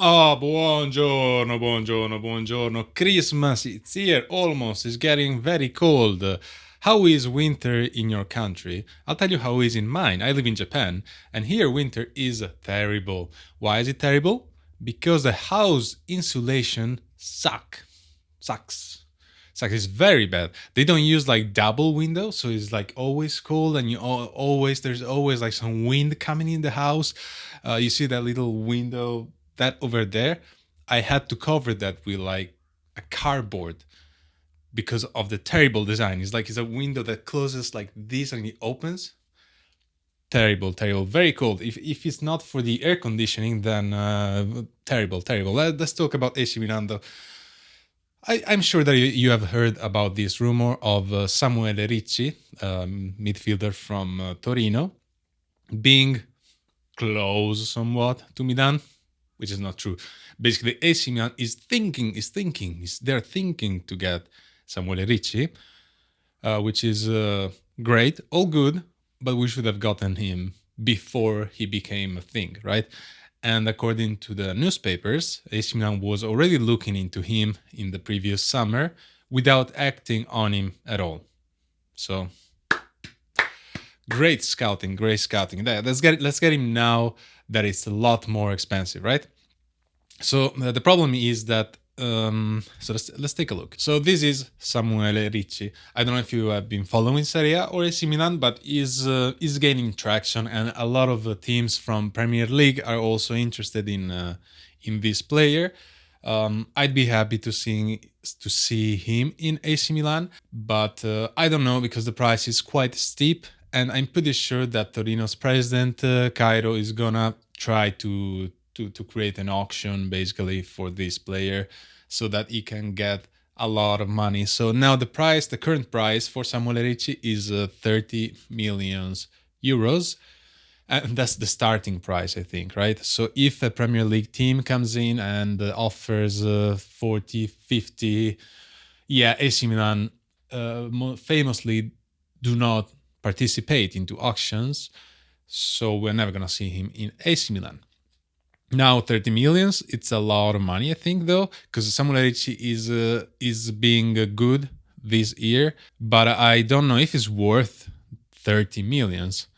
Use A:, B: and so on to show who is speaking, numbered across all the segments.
A: Oh, buongiorno, buongiorno, buongiorno. Christmas, it's here almost. It's getting very cold. How is winter in your country? I'll tell you how it is in mine. I live in Japan, and here winter is terrible. Why is it terrible? Because the house insulation sucks. Sucks. It's very bad. They don't use like double windows, so it's like always cold, and always there's always like some wind coming in the house. You see that little window that over there, I had to cover that with like a cardboard because of the terrible design. It's like it's a window that closes like this and it opens. Terrible, terrible, very cold. If it's not for the air conditioning, then terrible, terrible. Let's talk about AC Milan though. I'm sure that you have heard about this rumor of Samuele Ricci, midfielder from Torino, being close somewhat to Milan, which is not true. Basically, AC Milan they're thinking to get Samuele Ricci, which is great, all good, but we should have gotten him before he became a thing, right? And according to the newspapers, AC Milan was already looking into him in the previous summer without acting on him at all. So great scouting, great scouting. Let's get him now that it's a lot more expensive, right? So the problem is that let's take a look. So this is Samuele Ricci. I don't know if you have been following Serie A or AC Milan, but is gaining traction, and a lot of teams from Premier League are also interested in this player. I'd be happy to see him in AC Milan, but I don't know because the price is quite steep, and I'm pretty sure that Torino's president Cairo is gonna try to create an auction basically for this player so that he can get a lot of money. So now the current price for Samuele Ricci is 30 millions euros. And that's the starting price, I think, right? So if a Premier League team comes in and offers 40, 50, yeah, AC Milan famously do not participate into auctions. So we're never going to see him in AC Milan. Now 30 millions, it's a lot of money, I think, though, because Samuel Ricci is being good this year, but I don't know if it's worth 30 millions.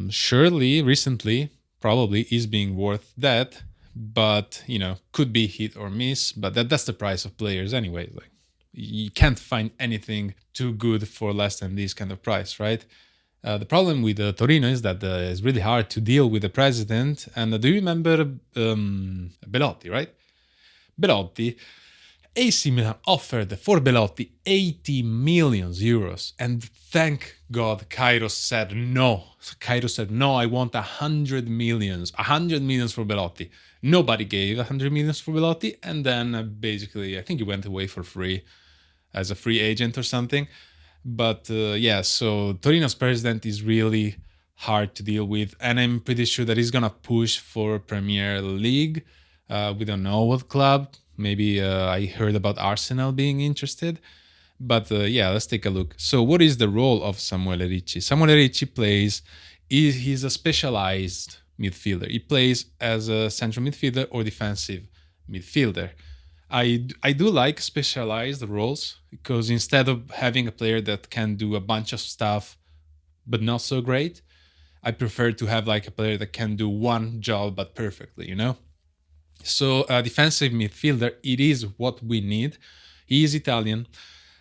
A: Surely, recently, probably is being worth that, but could be hit or miss. But that's the price of players anyway. Like you can't find anything too good for less than this kind of price, right? The problem with Torino is that it's really hard to deal with the president. And do you remember Belotti, right? Belotti, AC Milan offered for Belotti 80 million euros. And thank God Kairos said no. Kairos said, no, I want 100 millions. 100 millions for Belotti. Nobody gave 100 millions for Belotti. And then basically, I think he went away for free as a free agent or something. But yeah, so Torino's president is really hard to deal with, and I'm pretty sure that he's gonna push for Premier League. We don't know what club. Maybe I heard about Arsenal being interested. But yeah, let's take a look. So what is the role of Samuele Ricci? Samuele Ricci he's a specialized midfielder. He plays as a central midfielder or defensive midfielder. I do like specialized roles because instead of having a player that can do a bunch of stuff but not so great, I prefer to have like a player that can do one job but perfectly. So a defensive midfielder, it is what we need. He is Italian.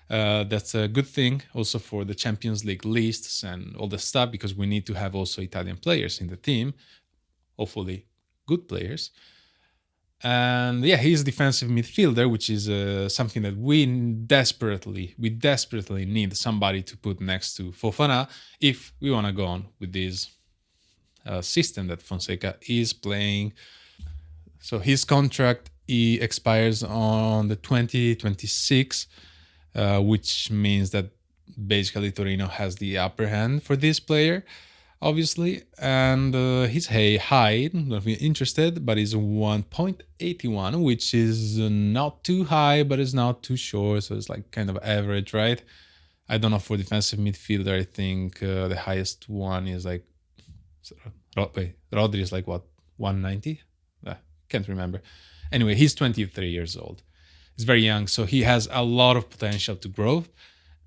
A: That's a good thing also for the Champions League lists and all the stuff because we need to have also Italian players in the team, hopefully good players. And yeah, he's a defensive midfielder, which is something that we desperately need somebody to put next to Fofana if we want to go on with this system that Fonseca is playing. So his contract expires on the 2026, which means that basically Torino has the upper hand for this player, obviously, and his height, not really interested, but is 1.81, which is not too high, but it's not too short, so it's like kind of average, right? I don't know, for defensive midfielder, I think the highest one is like, wait, Rodri is like what, 190? Can't remember. Anyway, he's 23 years old. He's very young, so he has a lot of potential to grow.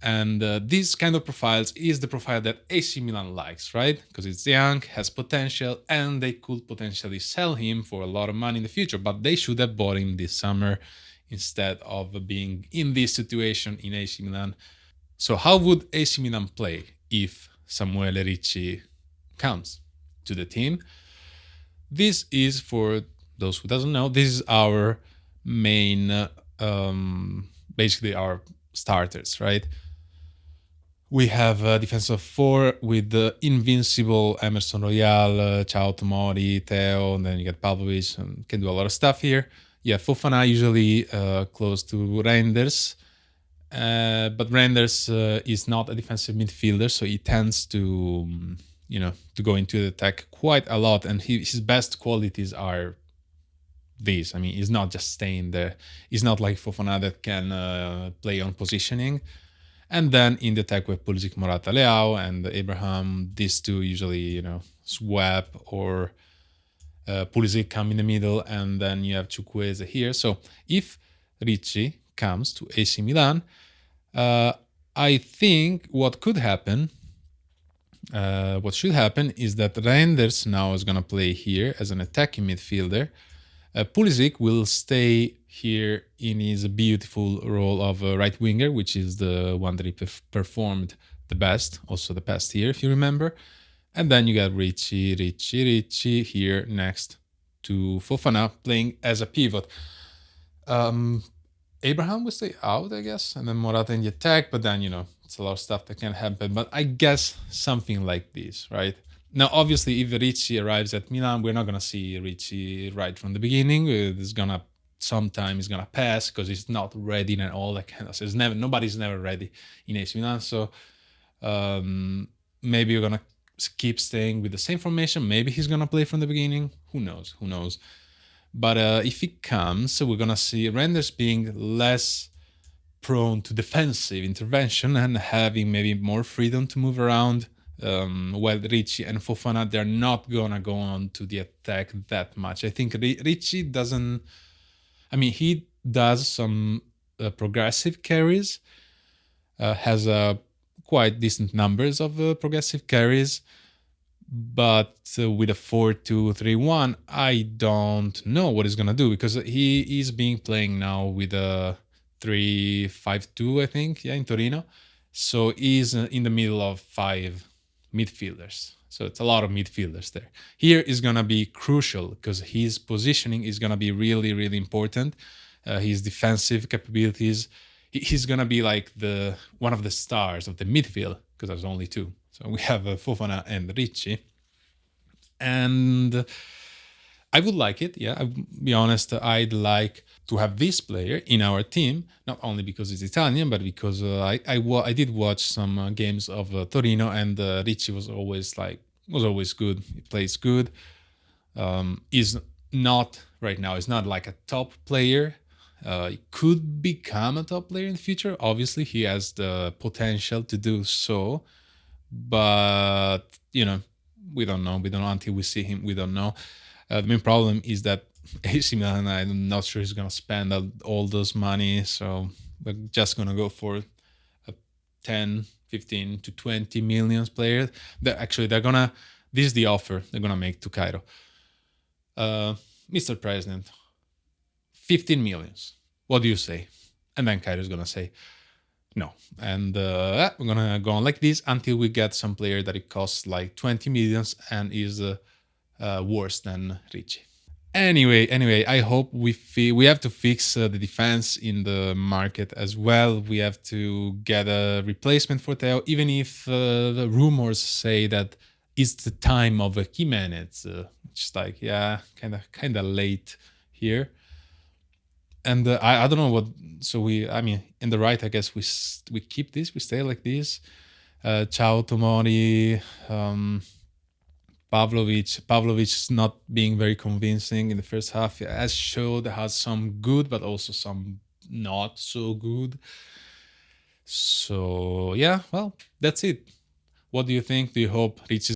A: And this kind of profiles is the profile that AC Milan likes, right? Because it's young, has potential, and they could potentially sell him for a lot of money in the future. But they should have bought him this summer instead of being in this situation in AC Milan. So how would AC Milan play if Samuele Ricci comes to the team? This is, for those who doesn't know, this is our main, basically our starters, right? We have a defense of four with the invincible Emerson Royal, Ciao Tomori, Theo, and then you get Pavlovic, and can do a lot of stuff here. Yeah, Fofana usually close to Reinders, but Reinders is not a defensive midfielder, so he tends to, to go into the attack quite a lot, and his best qualities are these. I mean, he's not just staying there. He's not like Fofana that can play on positioning. And then in the attack with Pulisic, Morata, Leao, and Abraham, these two usually, swap, or Pulisic come in the middle, and then you have Chukwueze here. So if Ricci comes to AC Milan, I think what should happen is that Reinders now is going to play here as an attacking midfielder. Pulisic will stay here in his beautiful role of a right winger, which is the one that he performed the best, also the past year, if you remember. And then you got Ricci here next to Fofana playing as a pivot. Abraham will stay out, I guess, and then Morata in the attack, but then, it's a lot of stuff that can happen. But I guess something like this, right? Now, obviously, if Ricci arrives at Milan, we're not going to see Ricci right from the beginning. Sometime he's gonna pass because he's not ready and all that kind of stuff. Nobody's never ready in AC Milan. So maybe you're gonna keep staying with the same formation. Maybe he's gonna play from the beginning. Who knows? But if he comes, we're gonna see Renders being less prone to defensive intervention and having maybe more freedom to move around. While Ricci and Fofana, they're not gonna go on to the attack that much. I think Ricci doesn't. I mean, he does some progressive carries, has quite decent numbers of progressive carries, but with a 4-2-3-1, I don't know what he's going to do, because he is playing now with a 3-5-2, I think, in Torino. So he's in the middle of five midfielders. So it's a lot of midfielders there. Here is going to be crucial because his positioning is going to be really, really important. His defensive capabilities. He's going to be like one of the stars of the midfield, because there's only two. So we have Fofana and Ricci. And I would like it. Yeah, I'll be honest. I'd like to have this player in our team, not only because he's Italian, but because I did watch some games of Torino, and Ricci was always good. He plays good. Is not right now. He's not like a top player. He could become a top player in the future. Obviously, he has the potential to do so, but we don't know. We don't know until we see him. We don't know. The main problem is that AC Milan, I'm not sure he's going to spend all those money. So we're just going to go for a 10, 15 to 20 million player. They're going to, this is the offer they're going to make to Cairo. Mr. President, 15 millions. What do you say? And then Cairo is going to say no. And we're going to go on like this until we get some player that it costs like 20 millions and is worse than Ricci. Anyway, I hope we have to fix the defense in the market as well. We have to get a replacement for Theo, even if the rumors say that it's the time of Jimenez, which is like, yeah, kind of late here. And I don't know what. So in the right, I guess we keep this. We stay like this. Ciao Tomori. Pavlovic is not being very convincing in the first half. As showed, has some good, but also some not so good. So yeah, well, that's it. What do you think? Do you hope Ricci